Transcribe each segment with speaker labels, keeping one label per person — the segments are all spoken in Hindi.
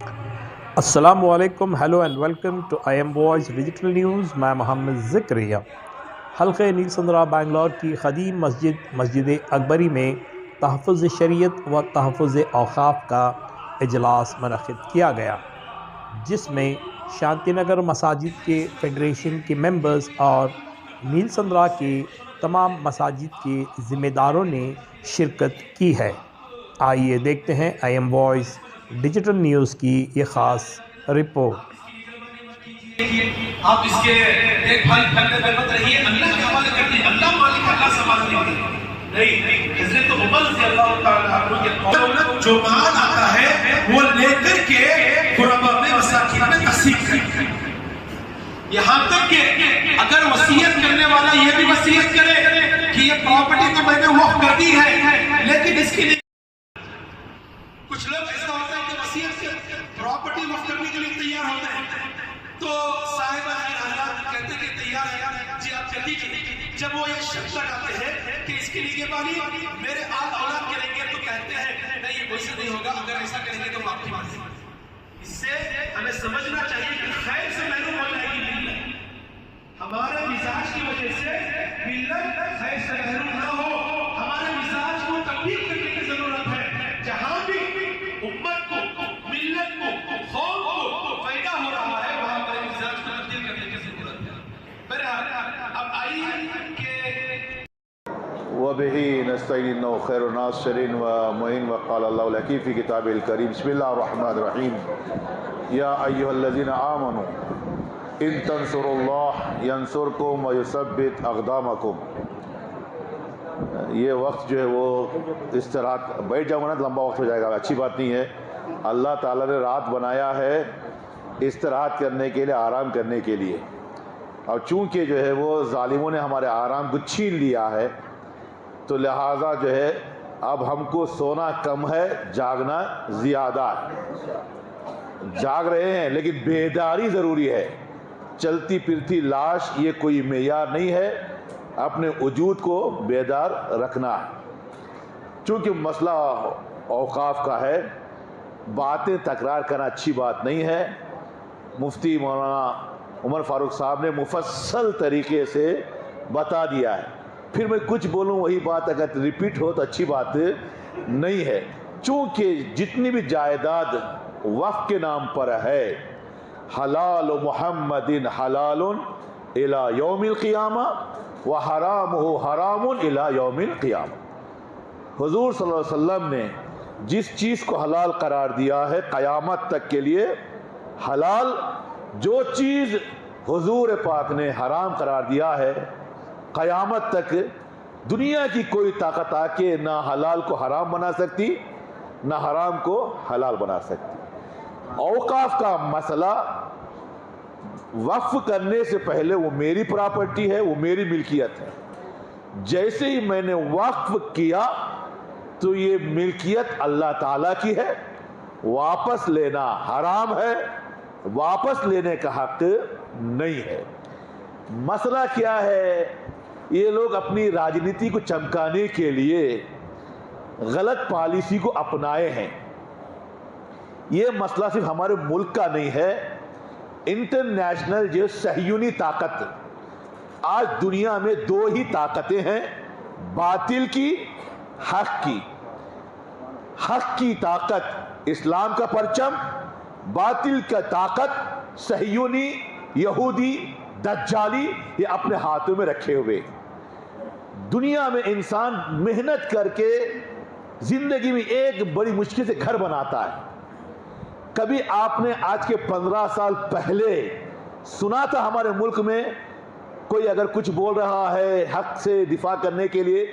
Speaker 1: अस्सलामुअलैकुम, hello and welcome to I M voice digital news. मैं मोहम्मद ज़िक्रिया। हल्क़े नील संदरा बेंगलोर की क़दीम मस्जिद अकबरी में तहफ़्फ़ुज़ शरीयत व तहफ़्फ़ुज़ औक़ाफ़ का इजलास मुनक़्क़िद किया गया, जिसमें शांतिनगर मसाजिद के फेडरेशन के मेंबर्स और नील संदरा के तमाम मसाजिद के ज़िम्मेदारों ने शिरकत की है। आइए देखते हैं आई एम वॉइस डिजिटल न्यूज़ की ये ख़ास रिपोर्ट।
Speaker 2: आप इसके देखभाल करने में मत रहिए, अल्लाह के हवाले कर दीजिए। अल्लाह मालिक, अल्लाह संभाल लेंगे। नहीं, हज़रत उमर रज़ियल्लाहु ताला अन्हु के दौलत जो माल आता है वो लेकर के गुरबा में मसाकिन में तक़सीम करें। यहाँ तक कि अगर वसीयत करने वाला ये भी वसीयत करे कि ये प्रॉपर्टी तो मैंने वक्फ कर दी है, लेकिन इसके लिए कुछ लोग ऐसा होता है कि वसीयत प्रॉपर्टी वक्फ करने के लिए तैयार होते हैं, तो साहिबा कहते हैं कि तैयार है जी, आप जल्दी कीजिए। जब वो ये शर्त लगाते हैं कि इसके लिए मेरे औलाद करेंगे, तो कहते हैं नहीं, ये वैसे नहीं होगा, अगर ऐसा करेंगे तो आपकी मर्जी। इससे हमें समझना चाहिए कि खैर से महरूम हो जाएगी मिल्लत। हमारे मिजाज की वजह से मिल्लत खैर से महरूम ना हो। हमारे मिजाज को तब्दील करने की जरूरत है। जहां भी उम्मत को, मिल्लत को, कौम को फायदा हो रहा है, वहां पर मिजाज को तब्दील करने की जरूरत है। बहरहाल अब आइए कि
Speaker 3: वबिही नस्तईन व खैरुन नासिरीन व मुईन व क़ाल अल्लाहुल हकीम फ़ी किताबिल करीम बिस्मिल्लाहिर रहमानिर रहीम या अय्युहल्लज़ीना आमनू इन तंसुरुल्लाह यंसुरकुम व युसब्बित अक़दामकुम। ये वक्त जो है वो इस तरह बैठ जाऊँगा ना तो लंबा वक्त हो जाएगा, अच्छी बात नहीं है। अल्लाह ताला ने रात बनाया है इस्तराहत करने के लिए, आराम करने के लिए, और चूँकि जो है वो ज़ालिमों ने हमारे आराम को छीन लिया है, तो लिहाजा जो है अब हमको सोना कम है, जागना ज़्यादा है। जाग रहे हैं लेकिन बेदारी ज़रूरी है। चलती फिरती लाश ये कोई मेयार नहीं है, अपने वजूद को बेदार रखना है। चूँकि मसला औक़ाफ़ का है, बातें तकरार करना अच्छी बात नहीं है। मुफ्ती मौलाना उमर फ़ारूक साहब ने मुफस्सल तरीके से बता दिया है, फिर मैं कुछ बोलूँ वही बात अगर रिपीट हो तो अच्छी बात नहीं है। चूँकि जितनी भी जायदाद वक़्फ़ के नाम पर है, हलाल मुहम्मदिन हलालुन इला यौमिल क़ियामा व हरामुहु हरामुन इला यौमिल क़ियामा। हुज़ूर सल्लल्लाहु अलैहि वसल्लम ने जिस चीज़ को हलाल करार दिया है क़यामत तक के लिए हलाल, जो चीज़ हुज़ूर पाक ने हराम करार दिया है क़यामत तक दुनिया की कोई ताकत आके ना हलाल को हराम बना सकती, ना हराम को हलाल बना सकती। औक़ाफ़ का मसला वक्फ करने से पहले वो मेरी प्रॉपर्टी है, वो मेरी मिल्कियत है। जैसे ही मैंने वक्फ किया तो ये मिल्कियत अल्लाह ताला की है, वापस लेना हराम है, वापस लेने का हक नहीं है। मसला क्या है, ये लोग अपनी राजनीति को चमकाने के लिए गलत पॉलिसी को अपनाए हैं। ये मसला सिर्फ हमारे मुल्क का नहीं है, इंटरनेशनल जो सहयूनी ताकत, आज दुनिया में दो ही ताकतें हैं, बातिल की, हक की। हक की ताकत इस्लाम का परचम, बातिल का ताकत सहयूनी, यहूदी, दज्जाली, ये अपने हाथों में रखे हुए। दुनिया में इंसान मेहनत करके जिंदगी में एक बड़ी मुश्किल से घर बनाता है। कभी आपने आज के 15 साल पहले सुना था हमारे मुल्क में कोई अगर कुछ बोल रहा है हक से दिफा करने के लिए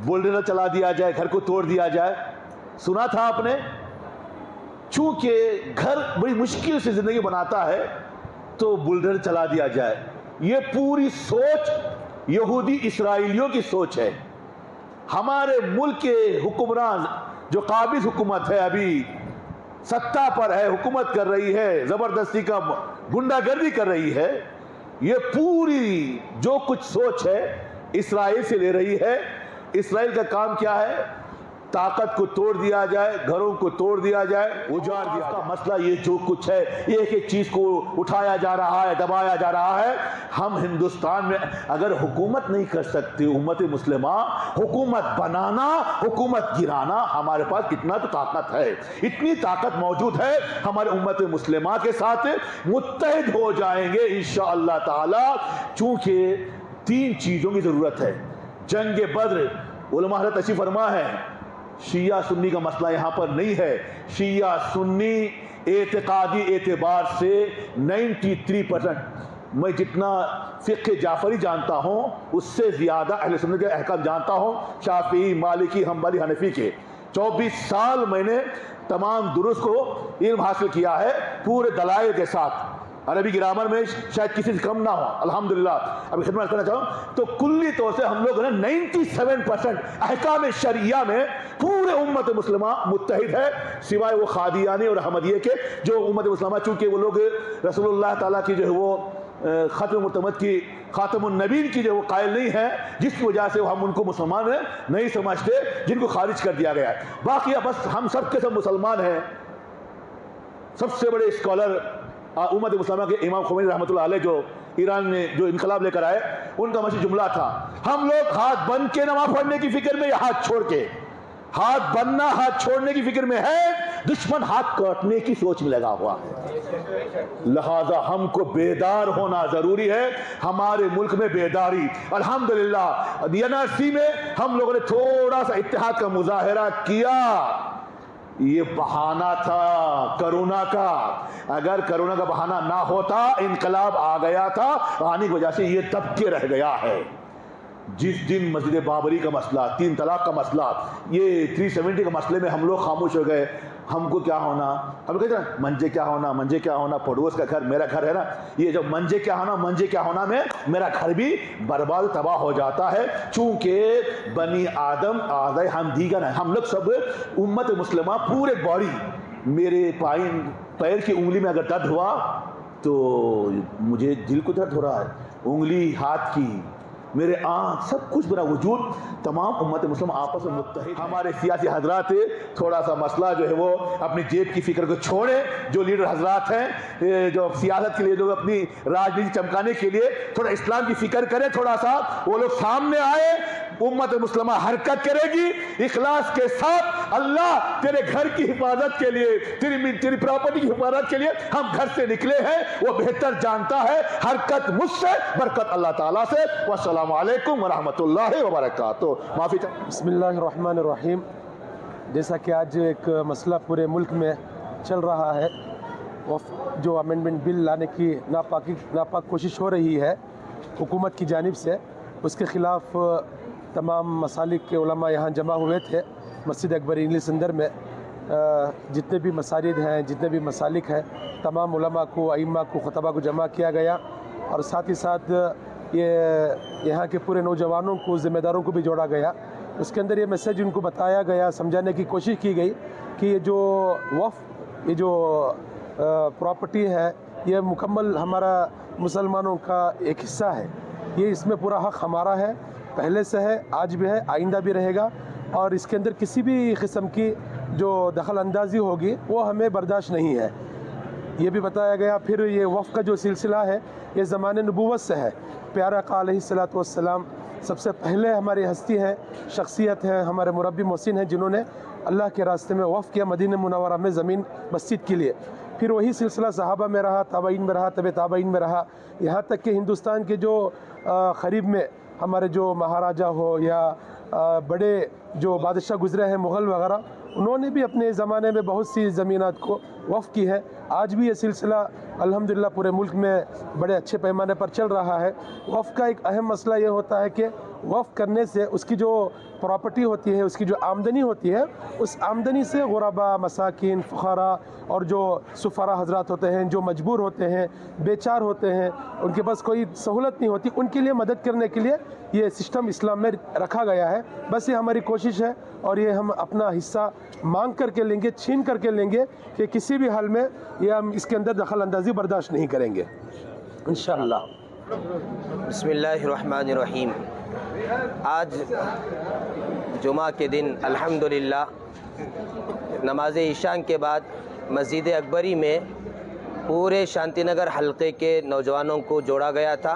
Speaker 3: बुलडोजर चला दिया जाए, घर को तोड़ दिया जाए? सुना था आपने? चूंकि घर बड़ी मुश्किल से जिंदगी बनाता है तो बुलडोजर चला दिया जाए। ये पूरी सोच यहूदी इसराइलियों की सोच है। हमारे मुल्क के हुक्मरान जो काबिज हुकूमत है, अभी सत्ता पर है, हुकूमत कर रही है, जबरदस्ती का गुंडागर्दी कर रही है, ये पूरी जो कुछ सोच है इसराइल से ले रही है। इसराइल का काम क्या है? ताकत को तोड़ दिया जाए, घरों को तोड़ दिया जाए, उजाड़ दिया जाए। मसला ये जो कुछ है, एक एक चीज़ को उठाया जा रहा है, दबाया जा रहा है। हम हिंदुस्तान में अगर हुकूमत नहीं कर सकते, उम्मत मुस्लिमा, हुकूमत बनाना, हुकूमत गिराना, हमारे पास कितना तो ताकत है। इतनी ताकत मौजूद है, हमारे उम्मत मुस्लिमा के साथ मुत्तहिद हो जाएंगे इंशाअल्लाह ताला। चूंकि 3 चीज़ों की ज़रूरत है। जंग बद्र, उलमा हज़रत तशरीफ़ फरमा है, शिया सुन्नी का मसला यहाँ पर नहीं है। शिया सुन्नी एतकादी एतबार से 93%, मैं जितना फ़िक़्ह जाफ़री जानता हूँ उससे ज़्यादा अहले सुन्नत के अहकाम जानता हूँ, शाफ़ी, मालिकी, हम्बली, हनफी के। 24 साल मैंने तमाम दुरुस्त को इल्म हासिल किया है पूरे दलाइल के साथ। अरबी ग्रामर में शायद किसी से कम ना हो, अल्हम्दुलिल्लाह। अभी खिदमत करना चाहूँ तो कुल्ली तौर से हम लोग 97% अहकाम शरिया में पूरे उम्मत मुस्लिमा मुत्तहिद है, सिवाय वो खादियानी और अहमदिये के, जो उम्मत मुस्लिमा चूँकि वो लोग रसूलुल्लाह ताला की जो है वो ख़त्म मुतमद की, ख़ातमुन नबीन की जो वो कायल नहीं है, जिस वजह से हम उनको मुसलमान नहीं समझते, जिनको खारिज कर दिया गया है। बाकी बस हम सब के सब मुसलमान हैं। सबसे बड़े स्कॉलर उम्मत मुस्लिमा के इमाम खुमैनी रहमतुल्लाह अलैह जो ईरान में जो इनकलाब लेकर आए, उनका मशहूर जुमला था, हम लोग हाथ बंद के नमाज पढ़ने की फिक्र में या हाथ छोड़ के। हाथ बनना, हाथ छोड़ने की फिक्र में है, दुश्मन हाथ काटने की सोच में लगा हुआ है। लिहाजा हमको बेदार होना जरूरी है। हमारे मुल्क में बेदारी, अल्हम्दुलिल्लाह NRC में हम लोगों ने थोड़ा सा इत्तेहाद का मुजाहरा किया। ये बहाना था कोरोना का। अगर कोरोना का बहाना ना होता, इनकलाब आ गया था, आने की वजह से ये दबके रह गया है। जिस दिन मस्जिद बाबरी का मसला, 3 तलाक का मसला, ये 370 के मसले में हम लोग खामोश हो गए। हमको क्या होना, हम कहते हैं मंजे क्या होना, मंजे क्या होना, पड़ोस का घर मेरा घर है ना, ये जब मंजे क्या होना में मेरा घर भी बर्बाद तबाह हो जाता है। चूंकि बनी आदम आज़ाए हम दीगर हैं, हम लोग सब उम्मत मुस्लिमा पूरे बॉडी, मेरे पैर की उंगली में अगर दर्द हुआ तो मुझे दिल को दर्द हो रहा है, उंगली हाथ की, मेरे आँख, सब कुछ मेरा वजूद, तमाम उम्मत मुस्लिम आपस में मुत्तहिद। हमारे सियासी हजरात थोड़ा सा मसला जो है वो अपनी जेब की फिक्र को छोड़ें। जो लीडर हजरात हैं, जो सियासत के लिए, जो अपनी राजनीति चमकाने के लिए थोड़ा इस्लाम की फिक्र करें, थोड़ा सा वो लोग सामने आए। उम्मत मुस्लिमा हरकत करेगी इखलास के साथ। अल्लाह तेरे घर की हिफाजत के लिए, तेरी प्रॉपर्टी की हिफाजत के लिए हम घर से निकले हैं, वो बेहतर जानता है। हरकत मुझसे, बरकत अल्लाह ताला से। वस्सलामु अलैकुम वरहमतुल्लाहि वबरकातुहू। माफ़ी।
Speaker 4: बिस्मिल्लाहिर्रहमानिर्रहीम। जैसा कि आज एक मसला पूरे मुल्क में चल रहा है, जो अमेंडमेंट बिल लाने की नापाक कोशिश हो रही है हुकूमत की जानिब से, उसके ख़िलाफ़ तमाम मसालिक के उलमा यहाँ जमा हुए थे मस्जिद अकबर इंग्लिश अंदर में। जितने भी मसाजिद हैं, जितने भी मसालिक हैं, तमाम उलमा को, अइम्मा को, खुतबा को जमा किया गया। और साथ ही साथ ये यहाँ के पूरे नौजवानों को, ज़िम्मेदारों को भी जोड़ा गया। उसके अंदर ये मैसेज उनको बताया गया, समझाने की कोशिश की गई कि ये जो वफ़, ये जो प्रॉपर्टी है, ये मुकम्मल हमारा मुसलमानों का एक हिस्सा है। ये इसमें पूरा हक़ हमारा है, पहले से है, आज भी है, आइंदा भी रहेगा। और इसके अंदर किसी भी किस्म की जो दखल अंदाज़ी होगी वो हमें बर्दाश्त नहीं है। ये भी बताया गया। फिर ये वफ़ का जो सिलसिला है, ये ज़माने नबूवत से है। प्यारा आका अलैहिस्सलातु वस्सलाम सबसे पहले हमारी हस्ती है, शख्सियत है, हमारे मुरब्बी मोहसिन हैं, जिन्होंने अल्लाह के रास्ते में वफ़ किया मदीना मुनव्वरा में ज़मीन मस्जिद के लिए। फिर वही सिलसिला सहाबा में रहा, ताबईन में रहा, तबे ताबईन में रहा, यहाँ तक कि हिंदुस्तान के जो क़रीब में हमारे जो महाराजा हो या बड़े जो बादशाह गुज़रे हैं, मुग़ल वग़ैरह, उन्होंने भी अपने ज़माने में बहुत सी ज़मीनात को वफ़ की है। आज भी ये सिलसिला अल्हम्दुलिल्लाह पूरे मुल्क में बड़े अच्छे पैमाने पर चल रहा है। वफ़ का एक अहम मसला ये होता है कि वफ़ करने से उसकी जो प्रॉपर्टी होती है, उसकी जो आमदनी होती है, उस आमदनी से गुरबा, मसाकिन, फ़ुक़रा और जो सुफ़रा हज़रात होते हैं, जो मजबूर होते हैं, बेचार होते हैं, उनके पास कोई सहूलत नहीं होती, उनके लिए मदद करने के लिए ये सिस्टम इस्लाम में रखा गया है। बस ये हमारी कोशिश है और ये हम अपना हिस्सा मांग करके लेंगे, छीन करके लेंगे कि किसी भी हाल में ये हम इसके अंदर दखल अंदाज़ी बर्दाश्त नहीं करेंगे इंशाअल्लाह।
Speaker 5: बिस्मिल्लाहिर्रहमानिर्रहीम। आज जुमा के दिन अल्हम्दुलिल्लाह नमाज ईशान के बाद मस्जिद अकबरी में पूरे शांतिनगर हलक़े के नौजवानों को जोड़ा गया था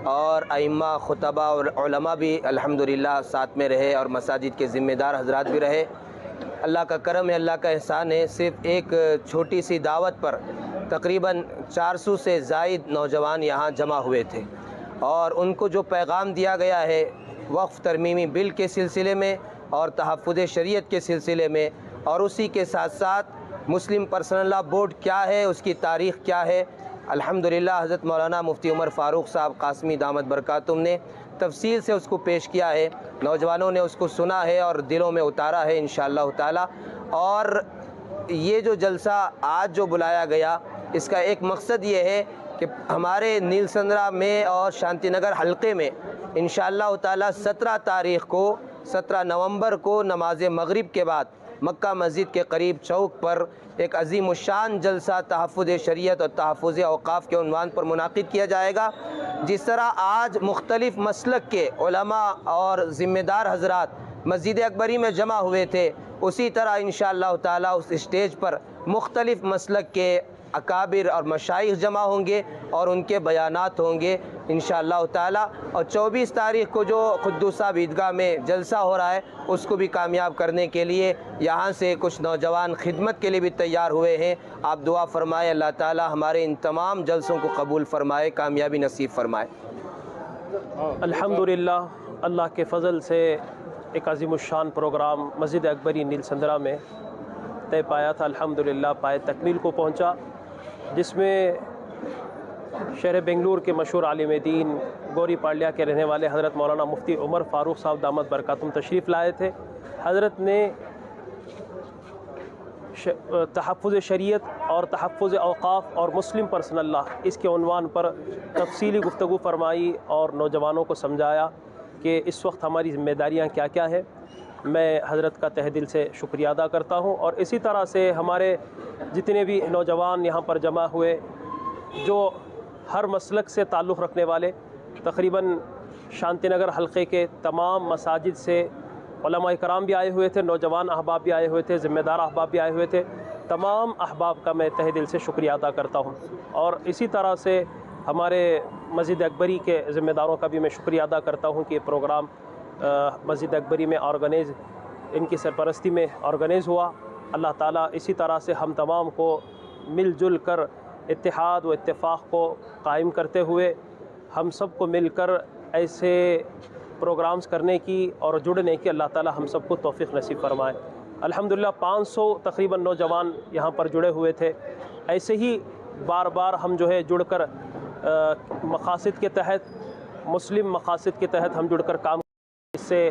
Speaker 5: और अइम्मा खुतबा और उलमा भी अल्हम्दुलिल्लाह साथ में रहे और मसाजिद के ज़िम्मेदार हजरात भी रहे। अल्लाह का करम है, अल्लाह का एहसान है। सिर्फ़ एक छोटी सी दावत पर तकरीबन 400 से ज़ायद नौजवान यहाँ जमा हुए थे और उनको जो पैगाम दिया गया है वक्फ़ तरमीमी बिल के सिलसिले में और तहफ़्फ़ुज़ शरीयत के सिलसिले में, और उसी के साथ साथ मुस्लिम पर्सनल लॉ बोर्ड क्या है, उसकी तारीख़ क्या है, अल्हम्दुलिल्लाह हज़रत मौलाना मुफ्ती उमर फ़ारूक साहब कासमी दामत बरकातुम ने तफसील से उसको पेश किया है। नौजवानों ने उसको सुना है और दिलों में उतारा है इंशाअल्लाह ताला। और ये जो जलसा आज जो बुलाया गया, इसका एक मकसद ये है कि हमारे नीलसंद्रा में और शांतिनगर हलक़े में इंशाअल्लाह ताला 17 नवंबर को नमाज मगरिब के बाद मक्का मस्जिद के करीब चौक पर एक अज़ीमुश्शान जलसा तहफ़्फ़ुज़ शरीयत और तहफ़्फ़ुज़ औक़ाफ़ के उन्वान पर मुनाक़िद किया जाएगा। जिस तरह आज मुख्तलिफ़ मसलक के उलमा और ज़िम्मेदार हज़रात मस्जिद अकबरी में जमा हुए थे, उसी तरह इंशाअल्लाह ताला उस स्टेज पर मुख्तलिफ़ मसलक के अकाबिर और मशाइख जमा होंगे और उनके बयानात होंगे इंशाअल्लाह ताला। और 24 तारीख़ को जो क़ुद्दूस साहब ईदगाह में जलसा हो रहा है, उसको भी कामयाब करने के लिए यहाँ से कुछ नौजवान खिदमत के लिए भी तैयार हुए हैं। आप दुआ फ़रमाएँ, अल्लाह ताला हमारे इन तमाम जलसों को कबूल फ़रमाए, कामयाबी नसीब फ़रमाए।
Speaker 6: अल्हम्दुलिल्लाह अल्लाह के फ़ज़ल से एक अज़ीमुश्शान प्रोग्राम मस्जिद अकबरी नीलसंद्रा में तय पाया था। अल्हम्दुलिल्लाह पाए तकमील को पहुँचा, जिसमें शहर बेंगलुरु के मशहूर आलिम दीन गौरी पांड्या के रहने वाले हज़रत मौलाना मुफ्ती उमर फ़ारूक साहब दामत बरकातुम तशरीफ़ लाए थे। हज़रत ने तहफ़्फ़ुज़ शरीयत और तहफ़्फ़ुज़ औक़ाफ़ और मुस्लिम पर्सनल लॉ इसके उन्वान पर तफसीली गुफ्तगू फ़रमाई और नौजवानों को समझाया कि इस वक्त हमारी ज़िम्मेदारियाँ क्या क्या है। मैं हज़रत का तहे दिल से शुक्रिया अदा करता हूँ। और इसी तरह से हमारे जितने भी नौजवान यहाँ पर जमा हुए, जो हर मसलक से ताल्लुक़ रखने वाले, तकरीबन शांतिनगर हलक़े के तमाम मसाजिद से उलमा कराम भी आए हुए थे, नौजवान अहबाब भी आए हुए थे, ज़िम्मेदार अहबाब भी आए हुए थे। तमाम अहबाब का मैं तहे दिल से शुक्रिया अदा करता हूँ। और इसी तरह से हमारे मस्जिद अकबरी के ज़िम्मेदारों का भी मैं शुक्रिया अदा करता हूँ कि प्रोग्राम मस्जिद अकबरी में ऑर्गेनाइज़, इनकी सरपरस्ती में ऑर्गेनाइज़ हुआ। अल्लाह ताला इसी तरह से हम तमाम को मिलजुल कर इत्तेहाद व इत्तेफाक़ को कायम करते हुए हम सब को मिलकर ऐसे प्रोग्राम्स करने की और जुड़ने की अल्लाह ताला हम सब को तौफ़ीक़ नसीब फ़रमाए। अल्हम्दुलिल्लाह 500 तकरीबन नौजवान यहाँ पर जुड़े हुए थे। ऐसे ही बार बार हम जो है जुड़कर मक़ासिद के तहत, मुस्लिम मक़ासिद के तहत हम जुड़कर काम, इससे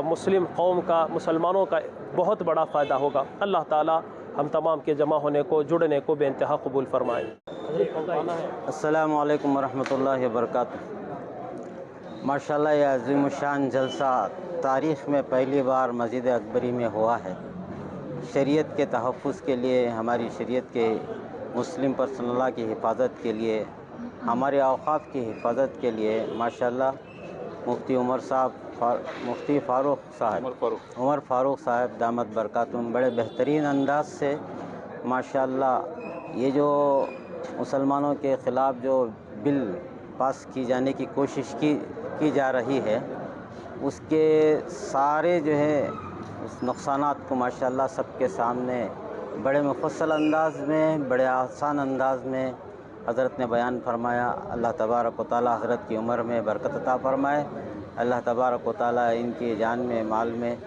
Speaker 6: मुस्लिम कौम का, मुसलमानों का बहुत बड़ा फ़ायदा होगा। अल्लाह ताला हम तमाम के जमा होने को, जुड़ने को बेइंतहा कबूल फ़रमाए।
Speaker 7: अस्सलामु अलैकुम वरहमतुल्लाहि वबरकातुहू। माशाल्लाह यह अज़ीमुश्शान जलसा तारीख़ में पहली बार मस्जिद अकबरी में हुआ है। शरीयत के तहफ़्फ़ुज़ के लिए, हमारी शरीयत के मुस्लिम पर्सनल लॉ की हिफाजत के लिए, हमारे औक़ाफ़ की हिफाजत के लिए माशाल्लाह मुफ्ती उमर फ़ारूक साहब दामत बरकातुम बड़े बेहतरीन अंदाज से माशाल्लाह ये जो मुसलमानों के ख़िलाफ़ जो बिल पास की जाने की कोशिश की जा रही है, उसके सारे जो है उस नुक़सानात को माशाल्लाह सबके सामने बड़े मुफस्सल अंदाज में, बड़े आसान अंदाज में हज़रत ने बयान फरमाया। अल्लाह तबारक व तआला हज़रत की उम्र में बरकत अता फ़रमाए। अल्लाह तबारक व तआला इनकी जान में, माल में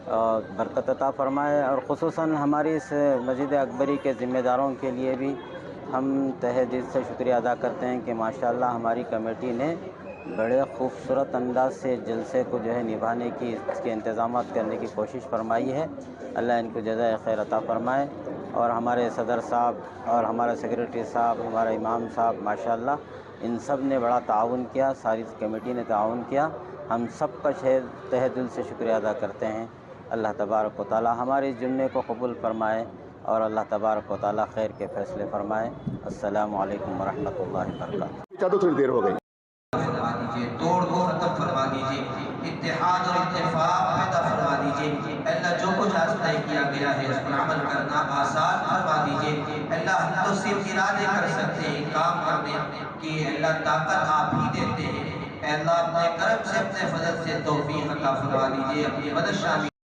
Speaker 7: बरकत अता फ़रमाए। और ख़ुसूसन हमारी इस मस्जिद अकबरी के ज़िम्मेदारों के लिए भी हम तहे दिल से शुक्रिया अदा करते हैं कि माशाल्लाह हमारी कमेटी ने बड़े ख़ूबसूरत अंदाज से जलसे को जो है निभाने की, इसके इंतज़ामात करने की कोशिश फरमाई है। अल्लाह इनको जज़ाए खैर अता फ़रमाए। और हमारे सदर साहब और हमारे सेक्रेटरी साहब, हमारा इमाम साहब माशाल्लाह इन सब ने बड़ा ताउन किया, सारी कमेटी ने ताउन किया। हम सब का तहे दिल से शुक्रिया अदा करते हैं। अल्लाह तबारक व तआला हमारे इस जुम्मे को कबूल फरमाए और अल्लाह तबारक व तआला खैर के फ़ैसले फरमाए। अस्सलामु अलैकुम वरहमतुल्लाहि वबरकातुहू।
Speaker 3: थोड़ी देर हो गई।
Speaker 8: फरमा दीजिए, तोड़ दो खत्म फरमा दीजिए, इत्तेहाद और इत्तेफाक पैदा फरमा अल्लाह जो कुछ आज तय किया गया है उस पर अमल करना आसान फरमा दीजिए। अल्लाह हम तो सिर्फ इरादे कर सकते हैं काम करने की, अल्लाह ताकत आप ही देते हैं। अल्लाह अपने करम से अपने फजल से तौफीक अता फरमा दीजिए, अपनी मदद शामिल